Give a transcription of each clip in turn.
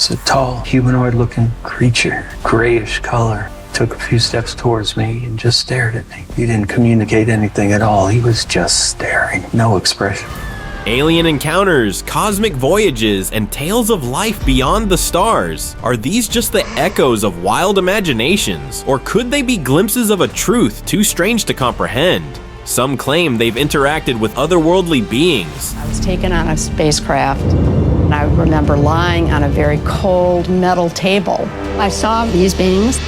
was a tall, humanoid-looking creature, grayish color. Took a few steps towards me and just stared at me. He didn't communicate anything at all. He was just staring, no expression. Alien encounters, cosmic voyages, and tales of life beyond the stars. Are these just the echoes of wild imaginations, or could they be glimpses of a truth too strange to comprehend? Some claim they've interacted with otherworldly beings. I was taken on a spacecraft, and I remember lying on a very cold metal table. I saw these beings.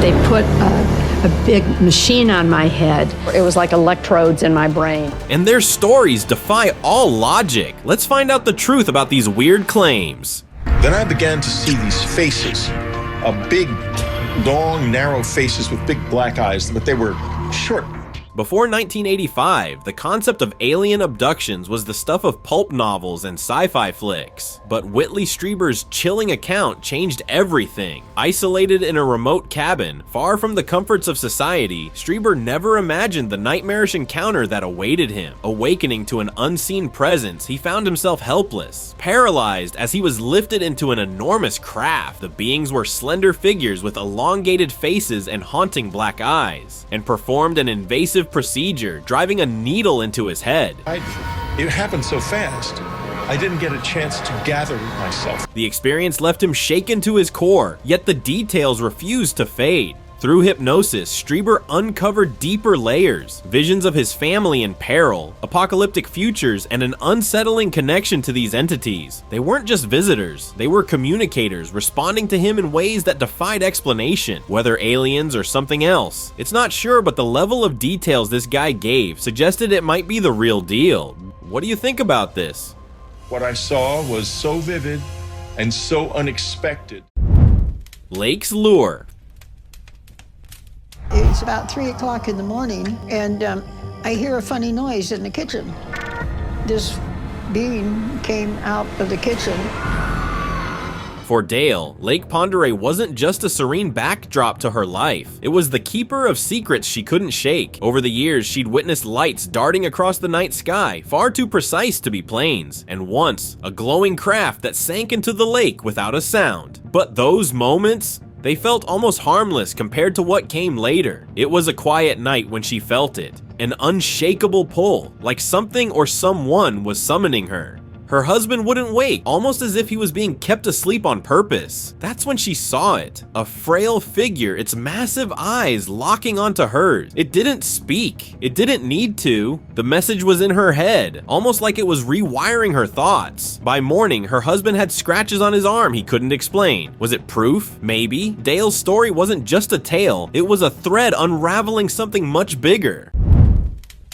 They put a big machine on my head. It was like electrodes in my brain. And their stories defy all logic. Let's find out the truth about these weird claims. Then I began to see these faces, big, long, narrow faces with big black eyes, but they were short. Before 1985, the concept of alien abductions was the stuff of pulp novels and sci-fi flicks. But Whitley Strieber's chilling account changed everything. Isolated in a remote cabin, far from the comforts of society, Strieber never imagined the nightmarish encounter that awaited him. Awakening to an unseen presence, he found himself helpless, paralyzed as he was lifted into an enormous craft. The beings were slender figures with elongated faces and haunting black eyes, and performed an invasive procedure, driving a needle into his head. It happened so fast, I didn't get a chance to gather myself. The experience left him shaken to his core, yet the details refused to fade. Through hypnosis, Strieber uncovered deeper layers, visions of his family in peril, apocalyptic futures, and an unsettling connection to these entities. They weren't just visitors, they were communicators, responding to him in ways that defied explanation, whether aliens or something else. It's not sure, but the level of details this guy gave suggested it might be the real deal. What do you think about this? What I saw was so vivid and so unexpected. Lake's Lure. It's about 3 o'clock in the morning, and I hear a funny noise in the kitchen. This being came out of the kitchen. For Dale, Lake Pend Oreille wasn't just a serene backdrop to her life. It was the keeper of secrets she couldn't shake. Over the years, she'd witnessed lights darting across the night sky, far too precise to be planes, and once, a glowing craft that sank into the lake without a sound. But those moments, they felt almost harmless compared to what came later. It was a quiet night when she felt it, an unshakable pull, like something or someone was summoning her. Her husband wouldn't wake, almost as if he was being kept asleep on purpose. That's when she saw it, a frail figure, its massive eyes locking onto hers. It didn't speak, it didn't need to. The message was in her head, almost like it was rewiring her thoughts. By morning, her husband had scratches on his arm he couldn't explain. Was it proof? Maybe. Dale's story wasn't just a tale, it was a thread unraveling something much bigger.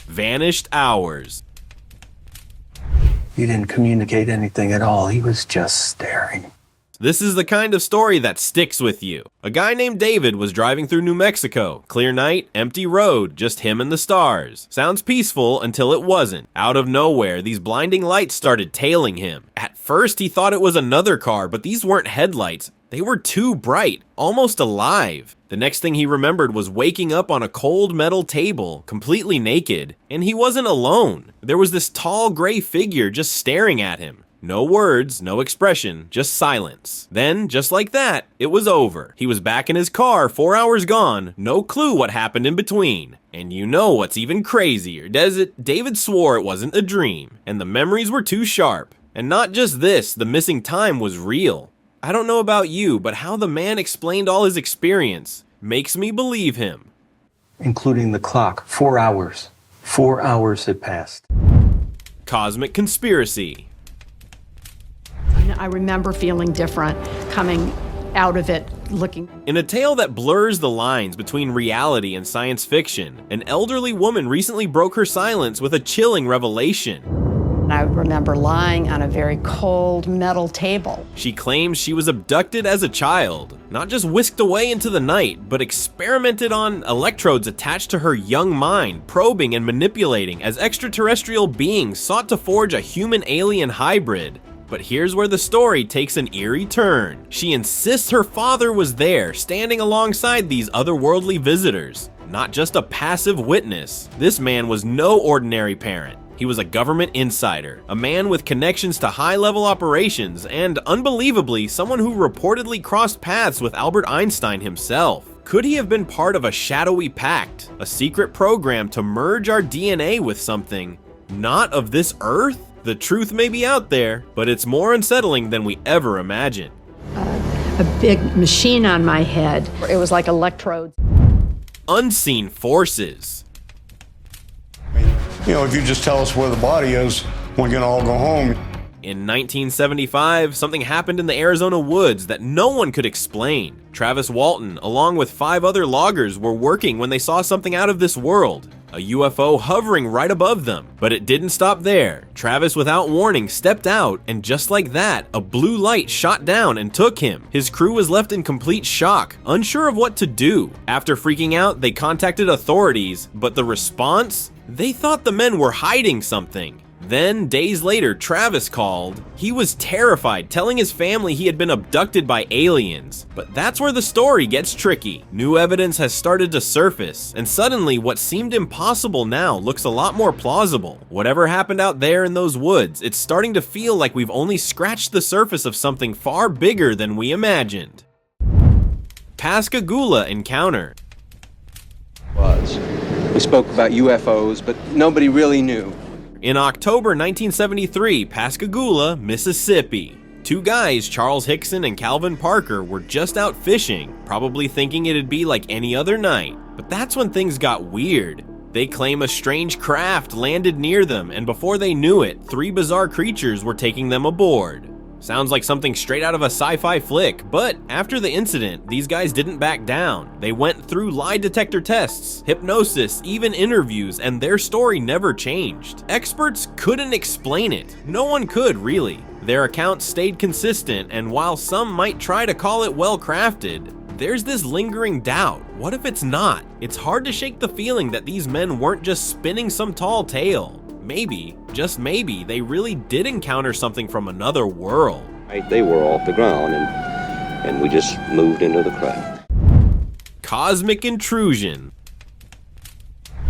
Vanished hours. He didn't communicate anything at all. He was just staring. This is the kind of story that sticks with you. A guy named David was driving through New Mexico. Clear night, empty road, just him and the stars. Sounds peaceful until it wasn't. Out of nowhere, these blinding lights started tailing him. At first, he thought it was another car, but these weren't headlights. They were too bright, almost alive. The next thing he remembered was waking up on a cold metal table, completely naked. And he wasn't alone. There was this tall gray figure just staring at him. No words, no expression, just silence. Then, just like that, it was over. He was back in his car, 4 hours gone, no clue what happened in between. And you know what's even crazier, David swore it wasn't a dream, and the memories were too sharp. And not just this, the missing time was real. I don't know about you, but how the man explained all his experience makes me believe him. Including the clock, 4 hours. 4 hours had passed. Cosmic conspiracy. I remember feeling different, coming out of it, looking. In a tale that blurs the lines between reality and science fiction, an elderly woman recently broke her silence with a chilling revelation. I remember lying on a very cold metal table. She claims she was abducted as a child, not just whisked away into the night, but experimented on electrodes attached to her young mind, probing and manipulating as extraterrestrial beings sought to forge a human-alien hybrid. But here's where the story takes an eerie turn. She insists her father was there, standing alongside these otherworldly visitors. Not just a passive witness. This man was no ordinary parent. He was a government insider, a man with connections to high-level operations, and unbelievably, someone who reportedly crossed paths with Albert Einstein himself. Could he have been part of a shadowy pact, a secret program to merge our DNA with something not of this Earth? The truth may be out there, but it's more unsettling than we ever imagined. A big machine on my head. It was like electrodes. Unseen forces. You know, if you just tell us where the body is, we can all go home. In 1975, something happened in the Arizona woods that no one could explain. Travis Walton, along with 5 other loggers, were working when they saw something out of this world. A UFO hovering right above them. But it didn't stop there. Travis, without warning, stepped out, and just like that, a blue light shot down and took him. His crew was left in complete shock, unsure of what to do. After freaking out, they contacted authorities, but the response? They thought the men were hiding something. Then, days later, Travis called. He was terrified, telling his family he had been abducted by aliens. But that's where the story gets tricky. New evidence has started to surface, and suddenly what seemed impossible now looks a lot more plausible. Whatever happened out there in those woods, it's starting to feel like we've only scratched the surface of something far bigger than we imagined. Pascagoula encounter. We spoke about UFOs, but nobody really knew. In October 1973, Pascagoula, Mississippi. 2 guys, Charles Hickson and Calvin Parker, were just out fishing, probably thinking it'd be like any other night. But that's when things got weird. They claim a strange craft landed near them, and before they knew it, 3 bizarre creatures were taking them aboard. Sounds like something straight out of a sci-fi flick, but after the incident, these guys didn't back down. They went through lie detector tests, hypnosis, even interviews, and their story never changed. Experts couldn't explain it. No one could, really. Their accounts stayed consistent, and while some might try to call it well-crafted, there's this lingering doubt. What if it's not? It's hard to shake the feeling that these men weren't just spinning some tall tale. Maybe, just maybe, they really did encounter something from another world. They were off the ground, and we just moved into the craft. Cosmic intrusion.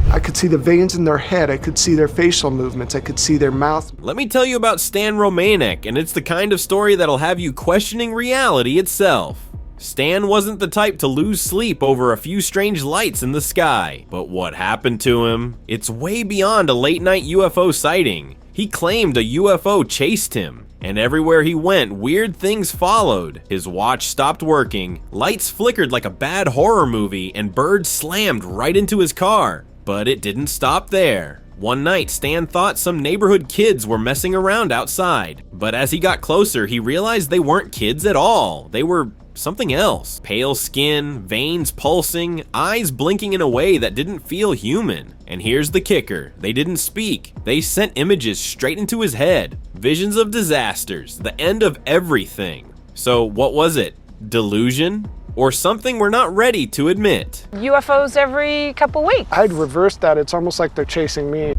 I could see the veins in their head, I could see their facial movements, I could see their mouth. Let me tell you about Stan Romanic, and it's the kind of story that'll have you questioning reality itself. Stan wasn't the type to lose sleep over a few strange lights in the sky. But what happened to him? It's way beyond a late-night UFO sighting. He claimed a UFO chased him, and everywhere he went, weird things followed. His watch stopped working, lights flickered like a bad horror movie, and birds slammed right into his car. But it didn't stop there. One night, Stan thought some neighborhood kids were messing around outside. But as he got closer, he realized they weren't kids at all. They were something else. Pale skin, veins pulsing, eyes blinking in a way that didn't feel human. And here's the kicker. They didn't speak. They sent images straight into his head. Visions of disasters, the end of everything. So what was it? Delusion? Or something we're not ready to admit? UFOs every couple weeks. I'd reverse that, it's almost like they're chasing me.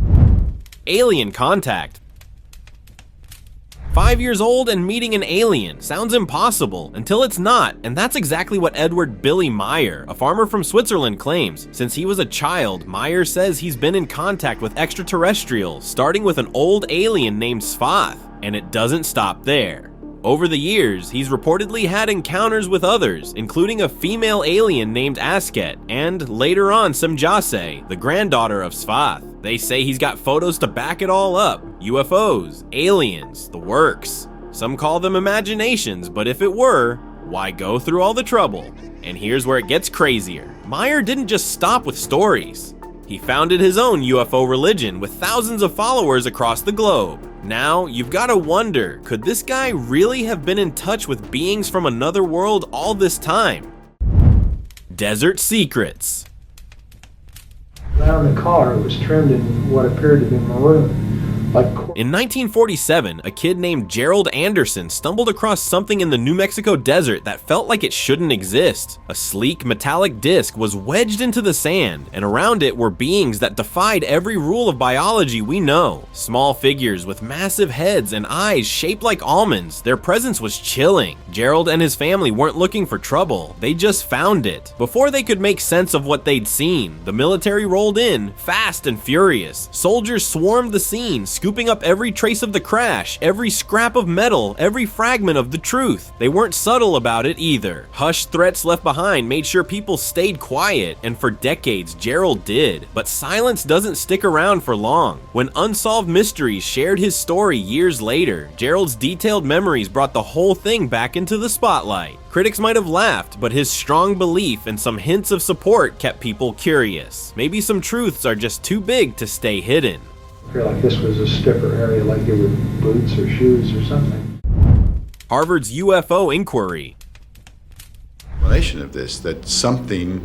Alien contact. 5 years old and meeting an alien. Sounds impossible, until it's not, and that's exactly what Edward Billy Meyer, a farmer from Switzerland, claims. Since he was a child, Meyer says he's been in contact with extraterrestrials, starting with an old alien named Svath, and it doesn't stop there. Over the years, he's reportedly had encounters with others, including a female alien named Asket, and later on Semjase, the granddaughter of Svath. They say he's got photos to back it all up. UFOs, aliens, the works. Some call them imaginations, but if it were, why go through all the trouble? And here's where it gets crazier. Meyer didn't just stop with stories. He founded his own UFO religion with thousands of followers across the globe. Now, you've got to wonder, could this guy really have been in touch with beings from another world all this time? Desert secrets. Around the car, it was trimmed in what appeared to be maroon. In 1947, a kid named Gerald Anderson stumbled across something in the New Mexico desert that felt like it shouldn't exist. A sleek, metallic disc was wedged into the sand, and around it were beings that defied every rule of biology we know. Small figures with massive heads and eyes shaped like almonds. Their presence was chilling. Gerald and his family weren't looking for trouble, they just found it. Before they could make sense of what they'd seen, the military rolled in, fast and furious. Soldiers swarmed the scene, scooping up every trace of the crash, every scrap of metal, every fragment of the truth. They weren't subtle about it either. Hushed threats left behind made sure people stayed quiet, and for decades Gerald did. But silence doesn't stick around for long. When Unsolved Mysteries shared his story years later, Gerald's detailed memories brought the whole thing back into the spotlight. Critics might have laughed, but his strong belief and some hints of support kept people curious. Maybe some truths are just too big to stay hidden. I feel like this was a stiffer area, like it was boots or shoes or something. Harvard's UFO inquiry. Explanation of this, that something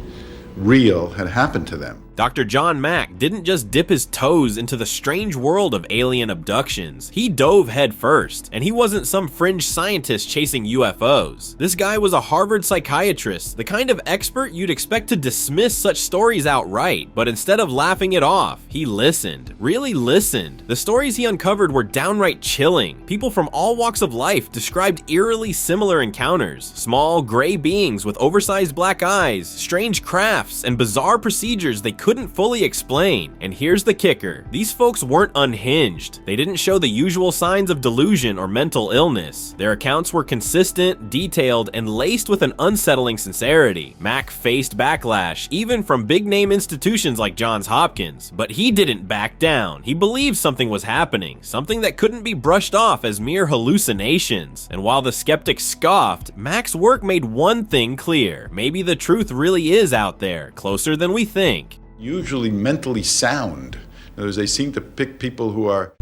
real had happened to them. Dr. John Mack didn't just dip his toes into the strange world of alien abductions. He dove head first, and he wasn't some fringe scientist chasing UFOs. This guy was a Harvard psychiatrist, the kind of expert you'd expect to dismiss such stories outright, but instead of laughing it off, he listened, really listened. The stories he uncovered were downright chilling. People from all walks of life described eerily similar encounters. Small, gray beings with oversized black eyes, strange crafts, and bizarre procedures they couldn't fully explain. And here's the kicker. These folks weren't unhinged. They didn't show the usual signs of delusion or mental illness. Their accounts were consistent, detailed, and laced with an unsettling sincerity. Mack faced backlash, even from big-name institutions like Johns Hopkins, but he didn't back down. He believed something was happening, something that couldn't be brushed off as mere hallucinations. And while the skeptics scoffed, Mack's work made one thing clear. Maybe the truth really is out there, closer than we think. Usually mentally sound. In other words, they seem to pick people who are...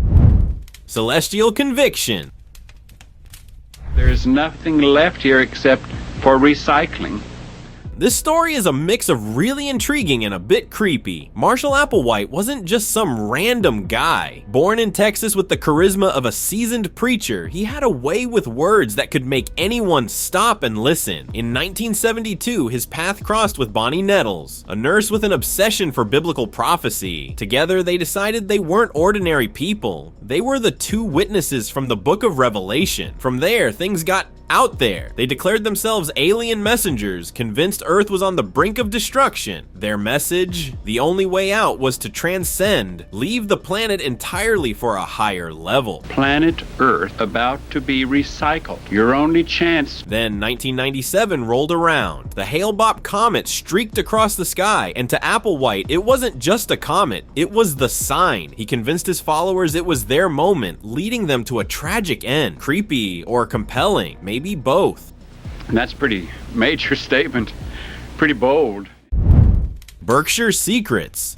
Celestial conviction. There's nothing left here except for recycling. This story is a mix of really intriguing and a bit creepy. Marshall Applewhite wasn't just some random guy. Born in Texas with the charisma of a seasoned preacher, he had a way with words that could make anyone stop and listen. In 1972, his path crossed with Bonnie Nettles, a nurse with an obsession for biblical prophecy. Together, they decided they weren't ordinary people. They were the two witnesses from the book of Revelation. From there, things got out there. They declared themselves alien messengers, convinced Earth was on the brink of destruction. Their message? The only way out was to transcend, leave the planet entirely for a higher level. Planet Earth about to be recycled. Your only chance. Then 1997 rolled around. The Hale-Bopp comet streaked across the sky, and to Applewhite, it wasn't just a comet, it was the sign. He convinced his followers it was their moment, leading them to a tragic end. Creepy or compelling, maybe both. And that's pretty major statement. Pretty bold. Berkshire secrets.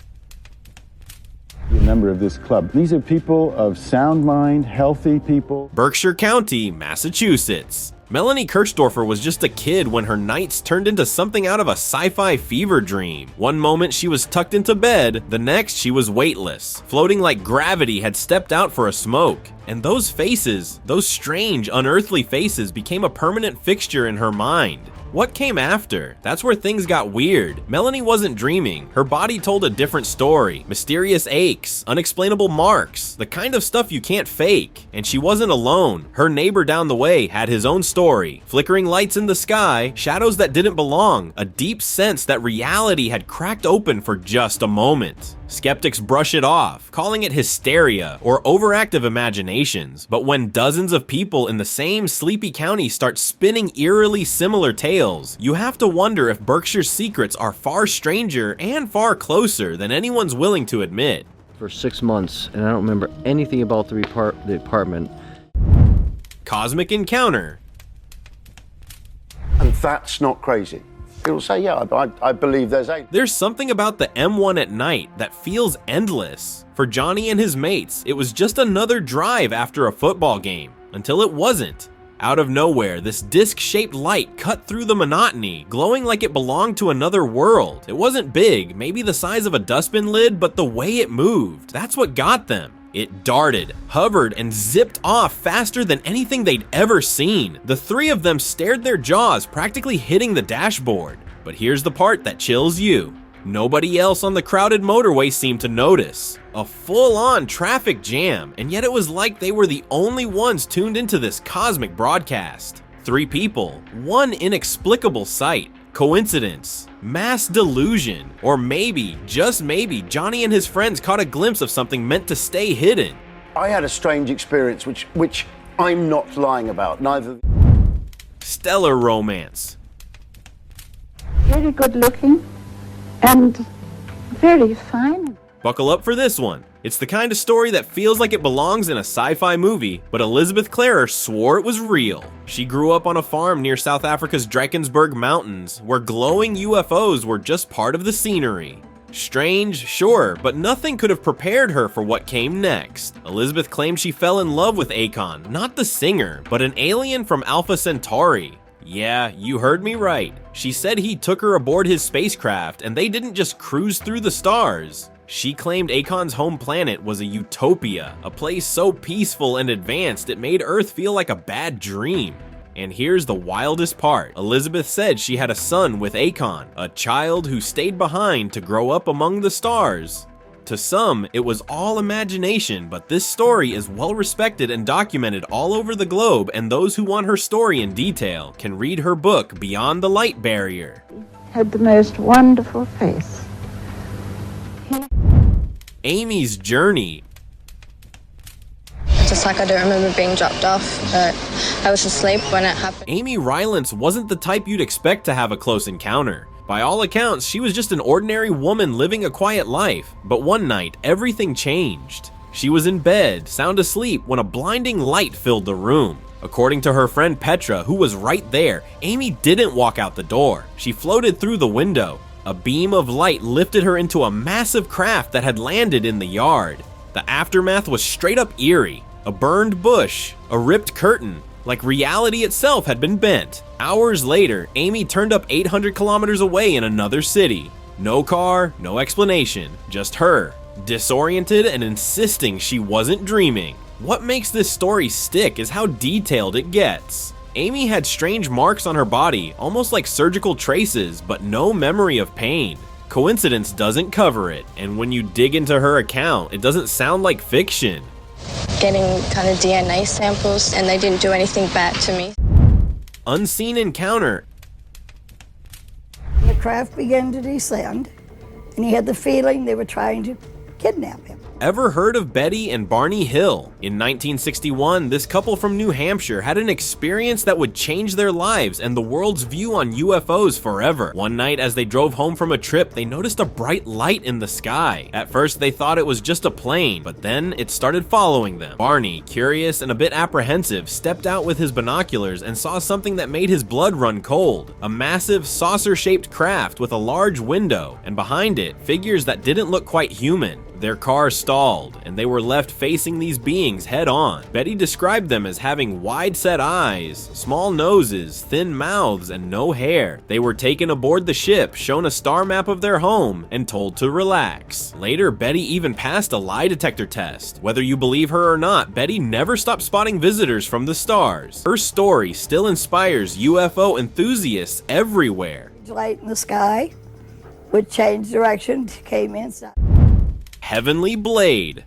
A member of this club. These are people of sound mind, healthy people. Berkshire County, Massachusetts. Melanie Kirchdorfer was just a kid when her nights turned into something out of a sci-fi fever dream. One moment she was tucked into bed, the next she was weightless, floating like gravity had stepped out for a smoke. And those faces, those strange, unearthly faces, became a permanent fixture in her mind. What came after? That's where things got weird. Melanie wasn't dreaming. Her body told a different story. Mysterious aches, unexplainable marks, the kind of stuff you can't fake. And she wasn't alone. Her neighbor down the way had his own story. Flickering lights in the sky, shadows that didn't belong, a deep sense that reality had cracked open for just a moment. Skeptics brush it off, calling it hysteria or overactive imaginations. But when dozens of people in the same sleepy county start spinning eerily similar tales, you have to wonder if Berkshire's secrets are far stranger and far closer than anyone's willing to admit. For 6 months, and I don't remember anything about the apartment. Cosmic encounter. And that's not crazy. People say, yeah, I believe there's aliens. There's something about the M1 at night that feels endless. For Johnny and his mates, it was just another drive after a football game, until it wasn't. Out of nowhere, this disc-shaped light cut through the monotony, glowing like it belonged to another world. It wasn't big, maybe the size of a dustbin lid, but the way it moved, that's what got them. It darted, hovered, and zipped off faster than anything they'd ever seen. The three of them stared their jaws, practically hitting the dashboard. But here's the part that chills you. Nobody else on the crowded motorway seemed to notice. A full-on traffic jam, and yet it was like they were the only ones tuned into this cosmic broadcast. 3 people, one inexplicable sight. Coincidence, mass delusion, or maybe, just maybe, Johnny and his friends caught a glimpse of something meant to stay hidden. I had a strange experience, which I'm not lying about, neither. Stellar romance. Very good looking and very fine. Buckle up for this one. It's the kind of story that feels like it belongs in a sci-fi movie, but Elizabeth Clarer swore it was real. She grew up on a farm near South Africa's Drakensberg Mountains, where glowing UFOs were just part of the scenery. Strange, sure, but nothing could have prepared her for what came next. Elizabeth claimed she fell in love with Akon, not the singer, but an alien from Alpha Centauri. Yeah, you heard me right. She said he took her aboard his spacecraft, and they didn't just cruise through the stars. She claimed Akon's home planet was a utopia, a place so peaceful and advanced it made Earth feel like a bad dream. And here's the wildest part. Elizabeth said she had a son with Akon, a child who stayed behind to grow up among the stars. To some, it was all imagination, but this story is well respected and documented all over the globe, and those who want her story in detail can read her book, Beyond the Light Barrier. Had the most wonderful face. Amy's journey. Just like I don't remember being dropped off, but I was asleep when it happened. Amy Rylance wasn't the type you'd expect to have a close encounter. By all accounts, she was just an ordinary woman living a quiet life, but one night, everything changed. She was in bed, sound asleep, when a blinding light filled the room. According to her friend Petra, who was right there, Amy didn't walk out the door. She floated through the window. A beam of light lifted her into a massive craft that had landed in the yard. The aftermath was straight up eerie. A burned bush, a ripped curtain, like reality itself had been bent. Hours later, Amy turned up 800 kilometers away in another city. No car, no explanation, just her, disoriented and insisting she wasn't dreaming. What makes this story stick is how detailed it gets. Amy had strange marks on her body, almost like surgical traces, but no memory of pain. Coincidence doesn't cover it, and when you dig into her account, it doesn't sound like fiction. Getting kind of DNA samples, and they didn't do anything bad to me. Unseen encounter. The craft began to descend, and he had the feeling they were trying to kidnap him. Ever heard of Betty and Barney Hill? In 1961, this couple from New Hampshire had an experience that would change their lives and the world's view on UFOs forever. One night as they drove home from a trip, they noticed a bright light in the sky. At first, they thought it was just a plane, but then it started following them. Barney, curious and a bit apprehensive, stepped out with his binoculars and saw something that made his blood run cold. A massive, saucer-shaped craft with a large window, and behind it, figures that didn't look quite human. Their car stalled, and they were left facing these beings head-on. Betty described them as having wide-set eyes, small noses, thin mouths, and no hair. They were taken aboard the ship, shown a star map of their home, and told to relax. Later, Betty even passed a lie detector test. Whether you believe her or not, Betty never stopped spotting visitors from the stars. Her story still inspires UFO enthusiasts everywhere. Light in the sky would change direction, came inside. Heavenly Blade.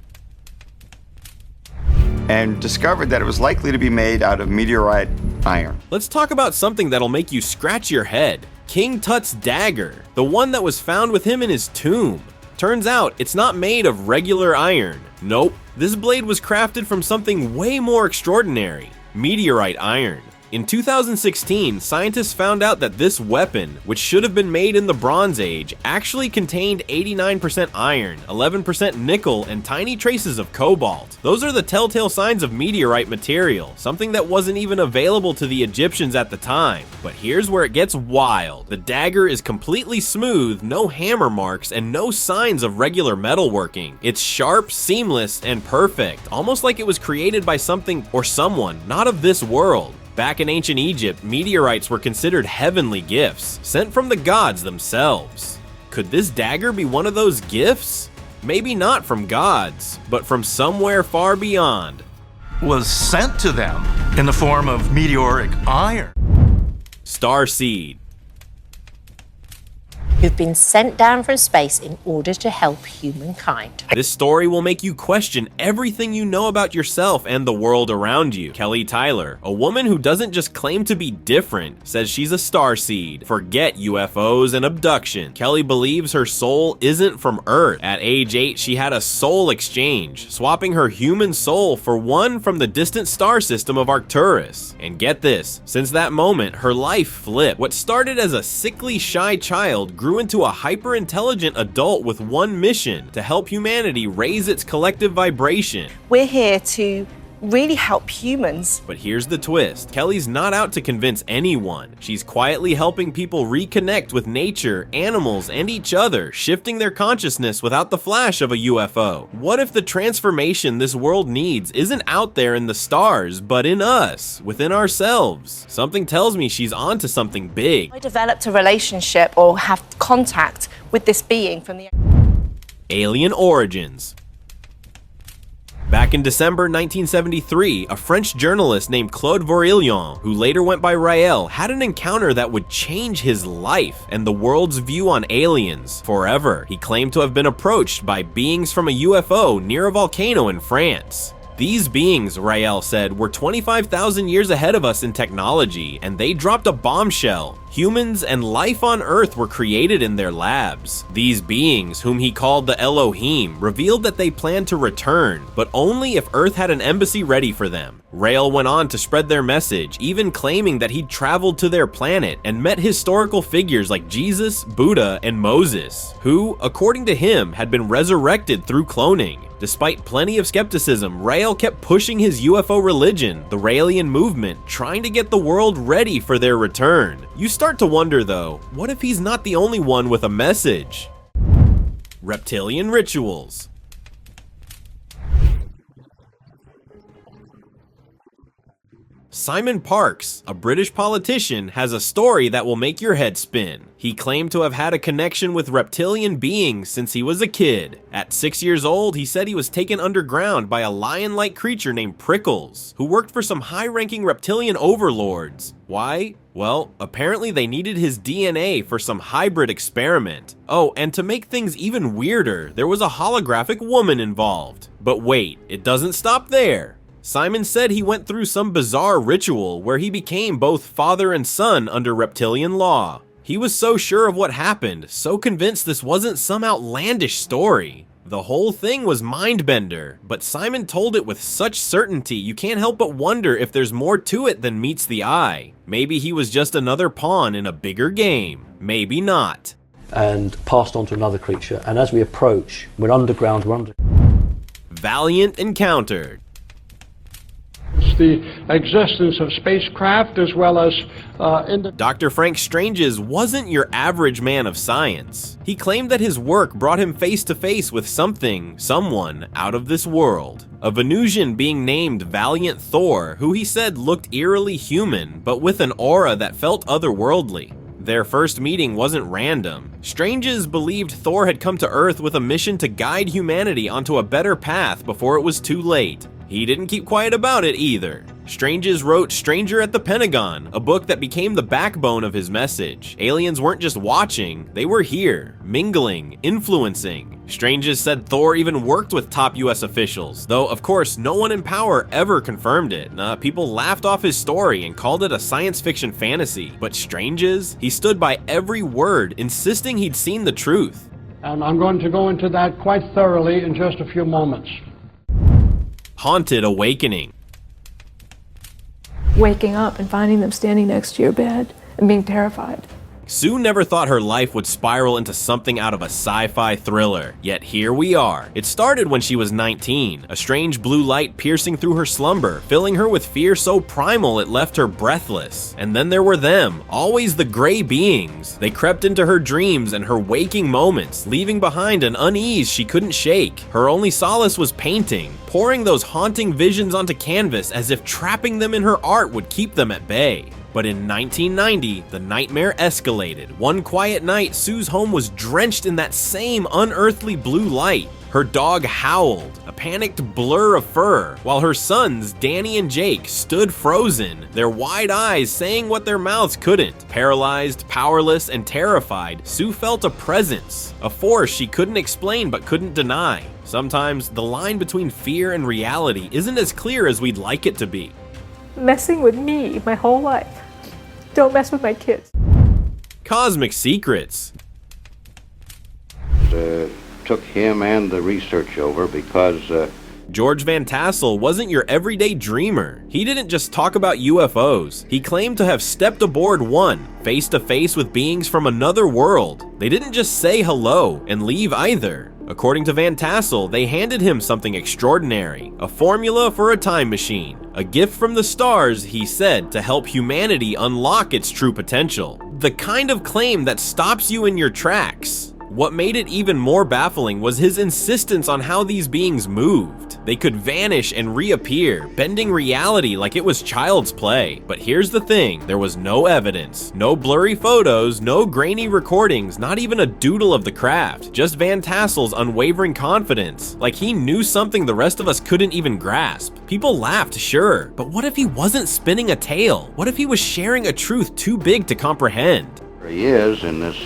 And discovered that it was likely to be made out of meteorite iron. Let's talk about something that'll make you scratch your head. King Tut's dagger, the one that was found with him in his tomb. Turns out it's not made of regular iron. Nope, this blade was crafted from something way more extraordinary, meteorite iron. In 2016, scientists found out that this weapon, which should have been made in the Bronze Age, actually contained 89% iron, 11% nickel, and tiny traces of cobalt. Those are the telltale signs of meteorite material, something that wasn't even available to the Egyptians at the time. But here's where it gets wild. The dagger is completely smooth, no hammer marks, and no signs of regular metalworking. It's sharp, seamless, and perfect, almost like it was created by something or someone not of this world. Back in ancient Egypt, meteorites were considered heavenly gifts, sent from the gods themselves. Could this dagger be one of those gifts? Maybe not from gods, but from somewhere far beyond. Was sent to them in the form of meteoric iron. Starseed. Who've been sent down from space in order to help humankind. This story will make you question everything you know about yourself and the world around you. Kelly Tyler, a woman who doesn't just claim to be different, says she's a starseed. Forget UFOs and abduction. Kelly believes her soul isn't from Earth. At age 8, she had a soul exchange, swapping her human soul for one from the distant star system of Arcturus. And get this, since that moment, her life flipped. What started as a sickly, shy child grew into a hyper-intelligent adult with one mission: to help humanity raise its collective vibration. We're here to really help humans. But here's the twist. Kelly's not out to convince anyone. She's quietly helping people reconnect with nature, animals, and each other, shifting their consciousness without the flash of a UFO. What if the transformation this world needs isn't out there in the stars, but in us, within ourselves? Something tells me she's onto something big. I developed a relationship or have contact with this being from the Alien origins. Back in December 1973, a French journalist named Claude Raëlian, who later went by Raël, had an encounter that would change his life and the world's view on aliens forever. He claimed to have been approached by beings from a UFO near a volcano in France. These beings, Raël said, were 25,000 years ahead of us in technology, and they dropped a bombshell. Humans and life on Earth were created in their labs. These beings, whom he called the Elohim, revealed that they planned to return, but only if Earth had an embassy ready for them. Raël went on to spread their message, even claiming that he'd traveled to their planet and met historical figures like Jesus, Buddha, and Moses, who, according to him, had been resurrected through cloning. Despite plenty of skepticism, Raël kept pushing his UFO religion, the Raëlian movement, trying to get the world ready for their return. You start to wonder though, what if he's not the only one with a message? Reptilian rituals. Simon Parkes, a British politician, has a story that will make your head spin. He claimed to have had a connection with reptilian beings since he was a kid. At 6 years old, he said he was taken underground by a lion-like creature named Prickles, who worked for some high-ranking reptilian overlords. Why? Well, apparently they needed his DNA for some hybrid experiment. Oh, and to make things even weirder, there was a holographic woman involved. But wait, it doesn't stop there. Simon said he went through some bizarre ritual where he became both father and son under reptilian law. He was so sure of what happened, so convinced this wasn't some outlandish story. The whole thing was mind-bender, but Simon told it with such certainty you can't help but wonder if there's more to it than meets the eye. Maybe he was just another pawn in a bigger game. Maybe not. And passed on to another creature, and as we approach, we're underground, Valiant encountered. It's the existence of spacecraft as well as Dr. Frank Strange's wasn't your average man of science. He claimed that his work brought him face to face with someone out of this world. A Venutian being named Valiant Thor, who he said looked eerily human, but with an aura that felt otherworldly. Their first meeting wasn't random. Stranges believed Thor had come to Earth with a mission to guide humanity onto a better path before it was too late. He didn't keep quiet about it either. Stranges wrote Stranger at the Pentagon, a book that became the backbone of his message. Aliens weren't just watching, they were here, mingling, influencing. Stranges said Thor even worked with top US officials, though of course no one in power ever confirmed it. People laughed off his story and called it a science fiction fantasy. But Stranges, he stood by every word, insisting he'd seen the truth. And I'm going to go into that quite thoroughly in just a few moments. Haunted awakening. Waking up and finding them standing next to your bed and being terrified. Sue never thought her life would spiral into something out of a sci-fi thriller, yet here we are. It started when she was 19, a strange blue light piercing through her slumber, filling her with fear so primal it left her breathless. And then there were them, always the gray beings. They crept into her dreams and her waking moments, leaving behind an unease she couldn't shake. Her only solace was painting, pouring those haunting visions onto canvas as if trapping them in her art would keep them at bay. But in 1990, the nightmare escalated. One quiet night, Sue's home was drenched in that same unearthly blue light. Her dog howled, a panicked blur of fur, while her sons, Danny and Jake, stood frozen, their wide eyes saying what their mouths couldn't. Paralyzed, powerless, and terrified, Sue felt a presence, a force she couldn't explain but couldn't deny. Sometimes, the line between fear and reality isn't as clear as we'd like it to be. Messing with me my whole life. Don't mess with my kids. Cosmic secrets. Took him and the research over because George Van Tassel wasn't your everyday dreamer. He didn't just talk about UFOs. He claimed to have stepped aboard one, face to face with beings from another world. They didn't just say hello and leave either. According to Van Tassel, they handed him something extraordinary, a formula for a time machine, a gift from the stars, he said, to help humanity unlock its true potential. The kind of claim that stops you in your tracks. What made it even more baffling was his insistence on how these beings moved. They could vanish and reappear, bending reality like it was child's play. But here's the thing, there was no evidence, no blurry photos, no grainy recordings, not even a doodle of the craft, just Van Tassel's unwavering confidence, like he knew something the rest of us couldn't even grasp. People laughed, sure, but what if he wasn't spinning a tale? What if he was sharing a truth too big to comprehend? he is in this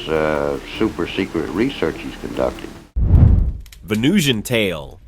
super secret research he's conducting. Venusian tale.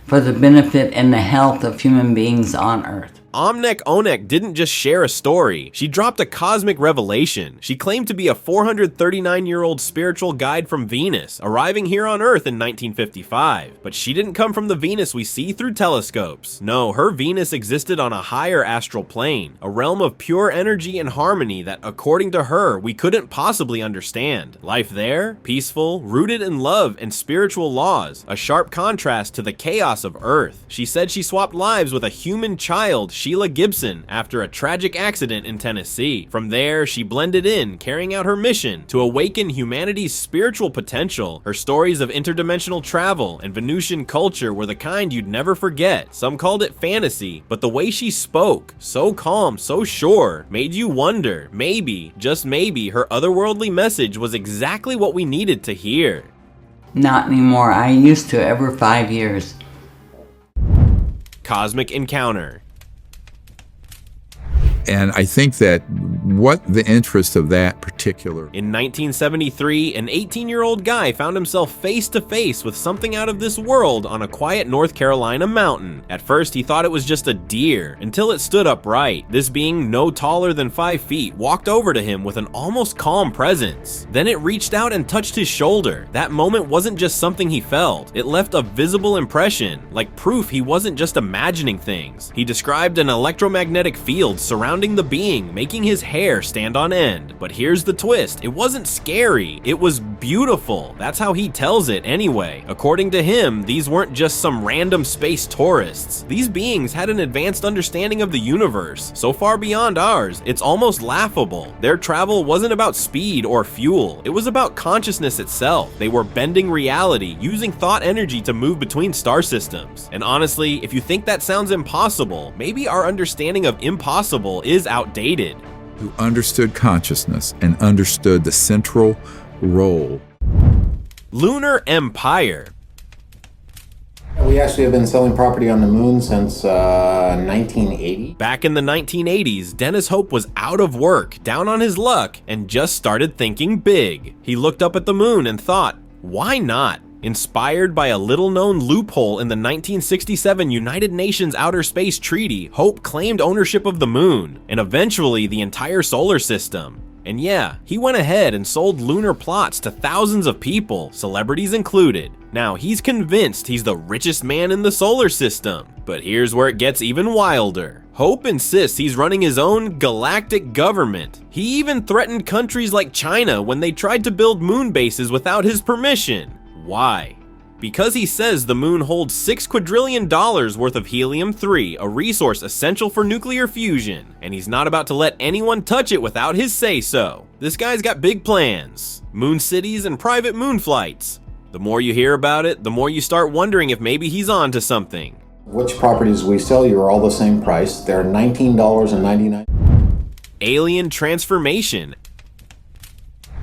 For the benefit and the health of human beings on Earth. Omnek Onek didn't just share a story, she dropped a cosmic revelation. She claimed to be a 439-year-old spiritual guide from Venus, arriving here on Earth in 1955. But she didn't come from the Venus we see through telescopes. No, her Venus existed on a higher astral plane, a realm of pure energy and harmony that, according to her, we couldn't possibly understand. Life there, peaceful, rooted in love and spiritual laws, a sharp contrast to the chaos of Earth. She said she swapped lives with a human child, Sheila Gibson, after a tragic accident in Tennessee. From there, she blended in, carrying out her mission to awaken humanity's spiritual potential. Her stories of interdimensional travel and Venutian culture were the kind you'd never forget. Some called it fantasy, but the way she spoke, so calm, so sure, made you wonder, maybe, just maybe, her otherworldly message was exactly what we needed to hear. Not anymore. I used to every 5 years. Cosmic encounter. And I think that what the interest of that particular... In 1973, an 18-year-old guy found himself face to face with something out of this world on a quiet North Carolina mountain. At first, he thought it was just a deer, until it stood upright. This being no taller than 5 feet walked over to him with an almost calm presence. Then it reached out and touched his shoulder. That moment wasn't just something he felt. It left a visible impression, like proof he wasn't just imagining things. He described an electromagnetic field surrounding the being, making his hair stand on end. But here's the twist, it wasn't scary, it was beautiful. That's how he tells it anyway. According to him, these weren't just some random space tourists. These beings had an advanced understanding of the universe, so far beyond ours, it's almost laughable. Their travel wasn't about speed or fuel, it was about consciousness itself. They were bending reality, using thought energy to move between star systems. And honestly, if you think that sounds impossible, maybe our understanding of impossible is outdated. Who understood consciousness and understood the central role. Lunar Empire. We actually have been selling property on the moon since 1980. Back in the 1980s, Dennis Hope was out of work, down on his luck, and just started thinking big. He looked up at the moon and thought, why not? Inspired by a little-known loophole in the 1967 United Nations Outer Space Treaty, Hope claimed ownership of the moon, and eventually the entire solar system. And yeah, he went ahead and sold lunar plots to thousands of people, celebrities included. Now, he's convinced he's the richest man in the solar system. But here's where it gets even wilder. Hope insists he's running his own galactic government. He even threatened countries like China when they tried to build moon bases without his permission. Why? Because he says the moon holds $6 quadrillion worth of helium-3, a resource essential for nuclear fusion, and he's not about to let anyone touch it without his say-so. This guy's got big plans, moon cities and private moon flights. The more you hear about it, the more you start wondering if maybe he's on to something. Which properties we sell you are all the same price. They're $19.99. Alien transformation.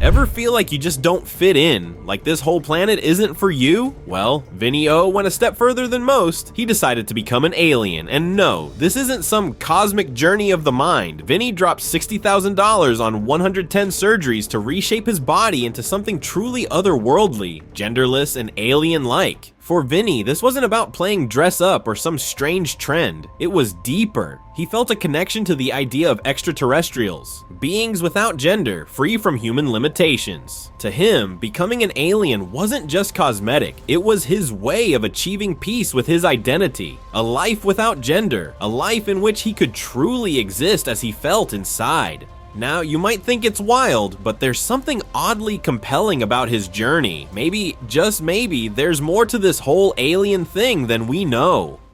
Ever feel like you just don't fit in? Like this whole planet isn't for you? Well, Vinny O went a step further than most. He decided to become an alien. And no, this isn't some cosmic journey of the mind. Vinny dropped $60,000 on 110 surgeries to reshape his body into something truly otherworldly, genderless, and alien-like. For Vinny, this wasn't about playing dress up or some strange trend. It was deeper. He felt a connection to the idea of extraterrestrials, beings without gender, free from human limitations. To him, becoming an alien wasn't just cosmetic, it was his way of achieving peace with his identity. A life without gender, a life in which he could truly exist as he felt inside. Now, you might think it's wild, but there's something oddly compelling about his journey. Maybe, just maybe, there's more to this whole alien thing than we know.